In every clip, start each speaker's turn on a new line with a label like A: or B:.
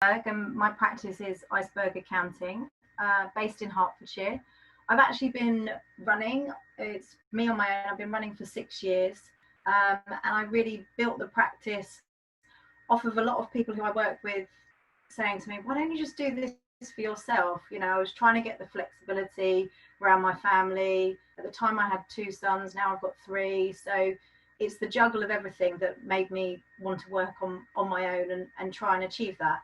A: Berg, and my practice is Iceberg Accounting, based in Hertfordshire. I've actually been running, it's me on my own, I've been running for 6 years, and I really built the practice off of a lot of people who I work with saying to me, why don't you just do this for yourself? You know, I was trying to get the flexibility around my family. At the time I had 2 sons, now I've got 3. So it's the juggle of everything that made me want to work on my own and try and achieve that.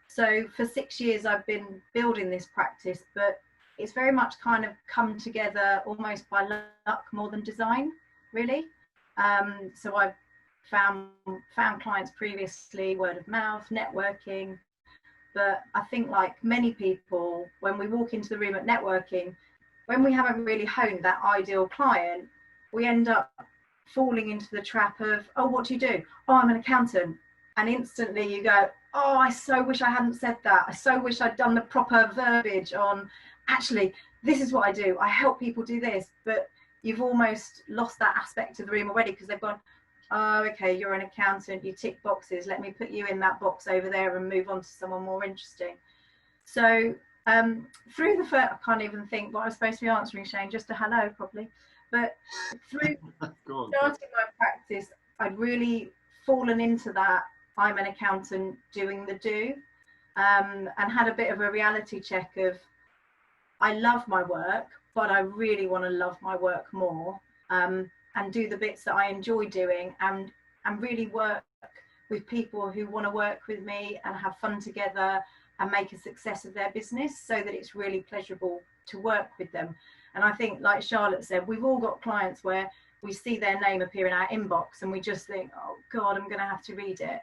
A: So for 6 years I've been building this practice, but it's very much kind of come together almost by luck more than design, really. So I've found clients previously, word of mouth, networking. But I think, like many people, when we walk into the room at networking, when we haven't really honed that ideal client, we end up falling into the trap of, oh, what do you do? Oh, I'm an accountant. And instantly you go, oh, I so wish I hadn't said that. I so wish I'd done the proper verbiage on, actually, this is what I do. I help people do this. But you've almost lost that aspect of the room already, because they've gone, oh, okay, you're an accountant, you tick boxes, let me put you in that box over there and move on to someone more interesting. So through the first, I can't even think what I was supposed to be answering, Shane, just a hello probably. But through starting my practice, I'd really fallen into that I'm an accountant doing the do, and had a bit of a reality check of, I love my work, but I really want to love my work more. And do the bits that I enjoy doing, and really work with people who want to work with me and have fun together and make a success of their business, so that it's really pleasurable to work with them. And I think, like Charlotte said, we've all got clients where we see their name appear in our inbox and we just think, oh God, I'm going to have to read it.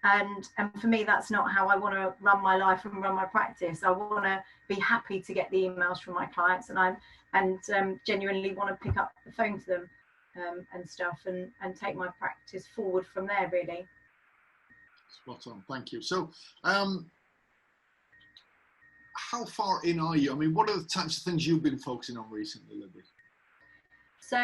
A: And for me, that's not how I want to run my life and run my practice. I want to be happy to get the emails from my clients, and genuinely want to pick up the phone to them. And stuff, and take my practice forward from there, really.
B: Spot on, thank you. So how far in are you? I mean, what are the types of things you've been focusing on recently, Libby?
A: So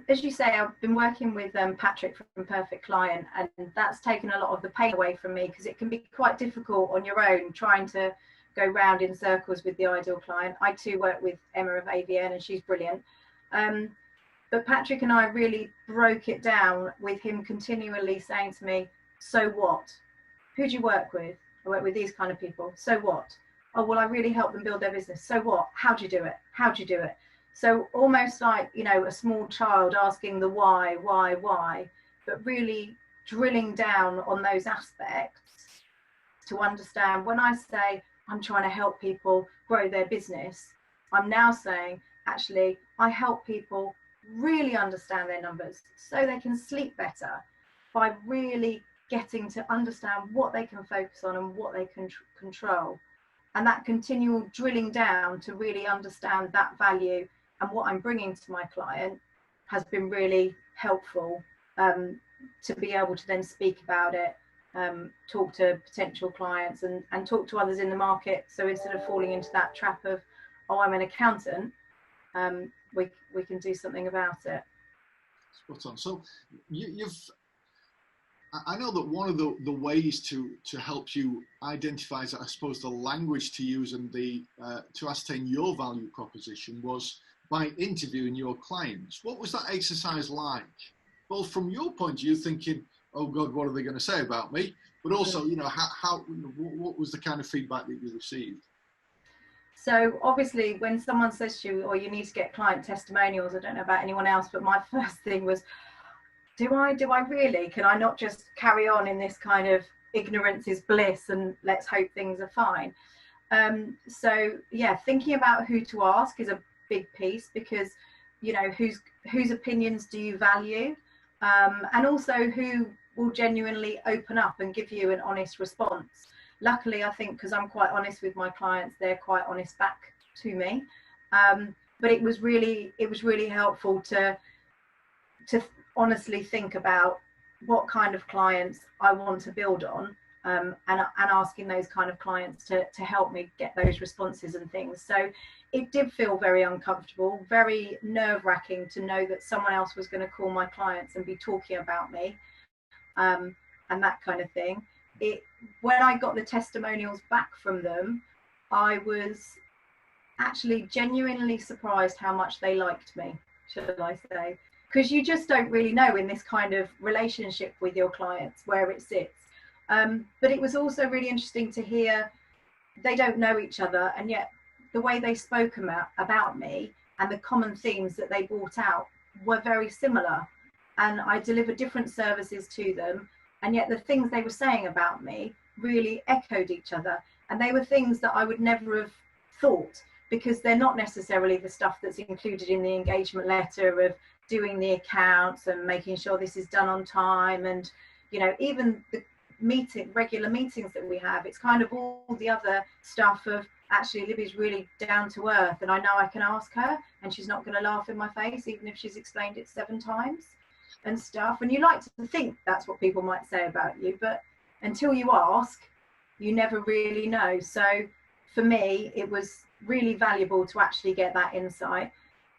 A: as you say, I've been working with Patrick from Perfect Client, and that's taken a lot of the pain away from me, because it can be quite difficult on your own trying to go round in circles with the ideal client. I too work with Emma of AVN, and she's brilliant. But Patrick and I really broke it down with him continually saying to me, so what? Who do you work with? I work with these kind of people. So what? Oh, well, I really help them build their business. So what? How do you do it? How do you do it? So almost like, you know, a small child asking the why, but really drilling down on those aspects to understand, when I say I'm trying to help people grow their business, I'm now saying, actually, I help people really understand their numbers so they can sleep better, by really getting to understand what they can focus on and what they can control. And that continual drilling down to really understand that value and what I'm bringing to my client has been really helpful, to be able to then speak about it, talk to potential clients and talk to others in the market. So instead of falling into that trap of, oh, I'm an accountant, we can do something about it.
B: Spot on. So I know that one of the ways to help you identify, I suppose, the language to use and to ascertain your value proposition was by interviewing your clients. What was that exercise like? Both from your point of view, thinking, oh God, what are they going to say about me? But also, you know, what was the kind of feedback that you received?
A: So obviously when someone says to you, or you need to get client testimonials, I don't know about anyone else, but my first thing was, do I really? Can I not just carry on in this kind of ignorance is bliss and let's hope things are fine? So yeah, thinking about who to ask is a big piece, because, you know, whose opinions do you value? And also who will genuinely open up and give you an honest response. Luckily, I think, because I'm quite honest with my clients, they're quite honest back to me. But it was really helpful to honestly think about what kind of clients I want to build on, and asking those kind of clients to help me get those responses and things. So it did feel very uncomfortable, very nerve-wracking to know that someone else was going to call my clients and be talking about me, and that kind of thing. when I got the testimonials back from them, I was actually genuinely surprised how much they liked me, shall I say, because you just don't really know in this kind of relationship with your clients where it sits. But it was also really interesting to hear they don't know each other, and yet the way they spoke about me and the common themes that they brought out were very similar. And I delivered different services to them, and yet the things they were saying about me really echoed each other. And they were things that I would never have thought, because they're not necessarily the stuff that's included in the engagement letter of doing the accounts and making sure this is done on time. And, you know, even the regular meetings that we have, it's kind of all the other stuff of, actually, Libby's really down to earth, and I know I can ask her and she's not going to laugh in my face, even if she's explained it 7 times and stuff. And you like to think that's what people might say about you, but until you ask, you never really know. So for me, it was really valuable to actually get that insight.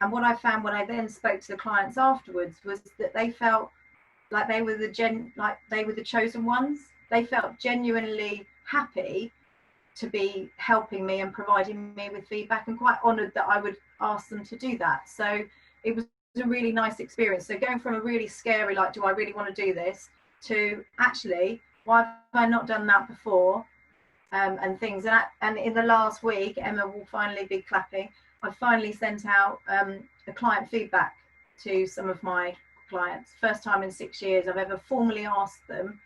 A: And what I found when I then spoke to the clients afterwards was that they felt like they were the chosen ones. They felt genuinely happy to be helping me and providing me with feedback, and quite honoured that I would ask them to do that. So it was a really nice experience. So going from a really scary, like, do I really want to do this, to actually, why have I not done that before? And things. And in the last week, Emma will finally be clapping, I finally sent out a client feedback to some of my clients. First time in 6 years I've ever formally asked them,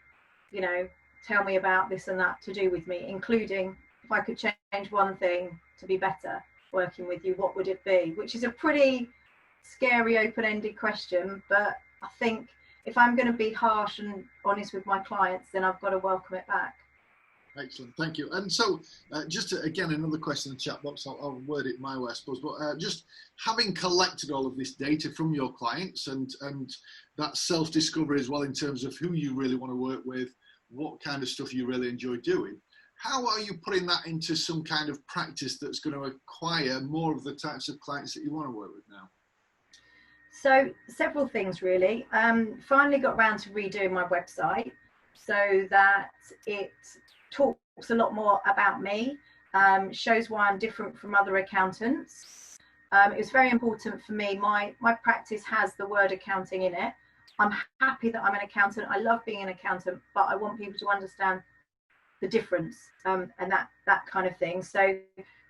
A: you know, tell me about this and that to do with me, including if I could change one thing to be better working with you, what would it be? Which is a pretty scary open-ended question, but I think if I'm going to be harsh and honest with my clients, then I've got to welcome it back.
B: Excellent, thank you. And so, again, another question in the chat box. I'll word it my way, I suppose. But just having collected all of this data from your clients and that self-discovery as well, in terms of who you really want to work with, what kind of stuff you really enjoy doing, how are you putting that into some kind of practice that's going to acquire more of the types of clients that you want to work with now?
A: So several things really. Finally got around to redoing my website so that it talks a lot more about me, shows why I'm different from other accountants. It was very important for me. My practice has the word accounting in it. I'm happy that I'm an accountant. I love being an accountant, but I want people to understand the difference and that kind of thing. So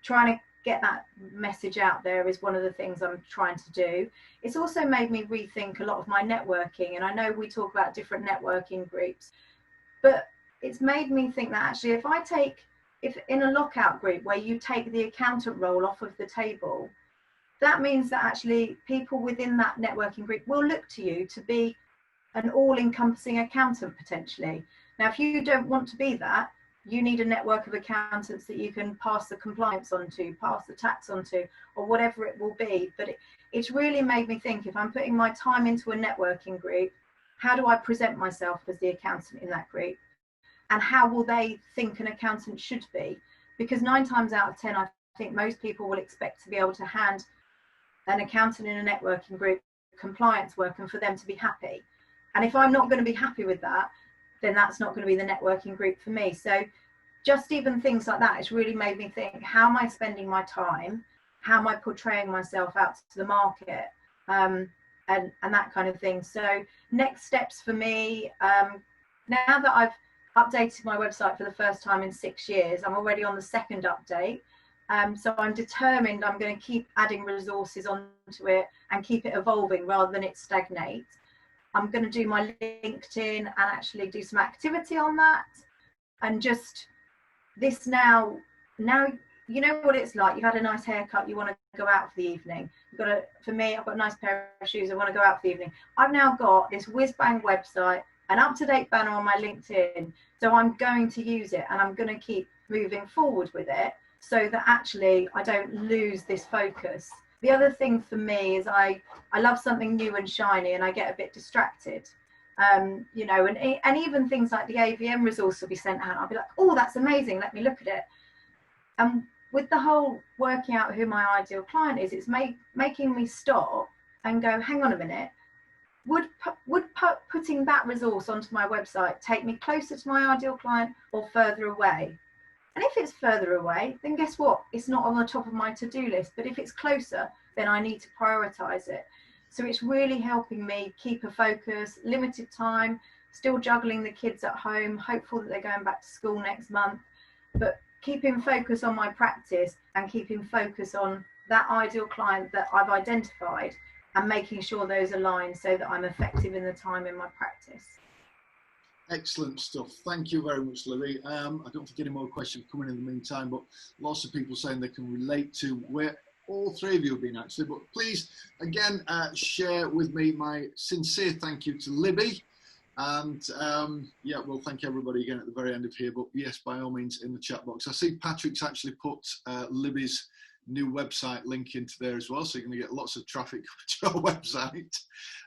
A: trying to get that message out there is one of the things I'm trying to do. It's also made me rethink a lot of my networking. And I know we talk about different networking groups, but it's made me think that actually if in a lockout group where you take the accountant role off of the table, that means that actually people within that networking group will look to you to be an all-encompassing accountant potentially. Now, if you don't want to be that, you need a network of accountants that you can pass the compliance on to, pass the tax on to, or whatever it will be. But it's really made me think, if I'm putting my time into a networking group, how do I present myself as the accountant in that group? And how will they think an accountant should be? Because 9 times out of 10, I think most people will expect to be able to hand an accountant in a networking group compliance work and for them to be happy. And if I'm not going to be happy with that, then that's not going to be the networking group for me. So just even things like that, it's really made me think, how am I spending my time? How am I portraying myself out to the market? And that kind of thing. So next steps for me, now that I've updated my website for the first time in 6 years, I'm already on the 2nd update. So I'm determined I'm going to keep adding resources onto it and keep it evolving rather than it stagnate. I'm going to do my LinkedIn and actually do some activity on that. And just this now you know what it's like. You've had a nice haircut, you want to go out for the evening. For me, I've got a nice pair of shoes, I want to go out for the evening. I've now got this whiz-bang website, an up-to-date banner on my LinkedIn. So I'm going to use it, and I'm going to keep moving forward with it so that actually I don't lose this focus. The other thing for me is I love something new and shiny, and I get a bit distracted. You know, and even things like the AVM resource will be sent out. I'll be like, oh, that's amazing, let me look at it. And with the whole working out who my ideal client is, it's making me stop and go, hang on a minute, Putting that resource onto my website take me closer to my ideal client or further away? And if it's further away, then guess what? It's not on the top of my to-do list. But if it's closer, then I need to prioritize it. So it's really helping me keep a focus, limited time, still juggling the kids at home, hopeful that they're going back to school next month, but keeping focus on my practice and keeping focus on that ideal client that I've identified and making sure those align so that I'm effective in the time in my practice.
B: Excellent stuff. Thank you very much, Libby. I don't think any more questions coming in the meantime, but lots of people saying they can relate to where all three of you have been actually. But please, again, share with me my sincere thank you to Libby. And yeah, we'll thank everybody again at the very end of here. But yes, by all means, in the chat box. I see Patrick's actually put Libby's new website link into there as well, so you're going to get lots of traffic to our website.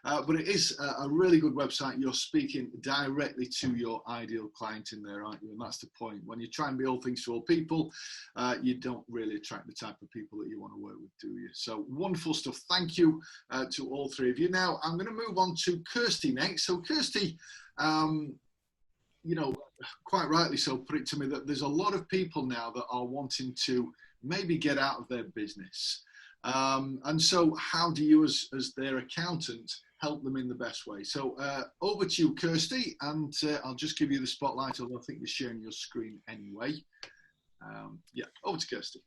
B: But it is a really good website. You're speaking directly to your ideal client in there, aren't you? And that's the point. When you try and be all things to all people, you don't really attract the type of people that you want to work with, do you? So wonderful stuff. Thank you to all three of you. Now I'm going to move on to Kirsty next. So Kirsty, you know, quite rightly so, put it to me that there's a lot of people now that are wanting to maybe get out of their business. And so how do you as their accountant help them in the best way? So over to you, Kirsty, and I'll just give you the spotlight, although I think you're sharing your screen anyway. Yeah, over to Kirsty.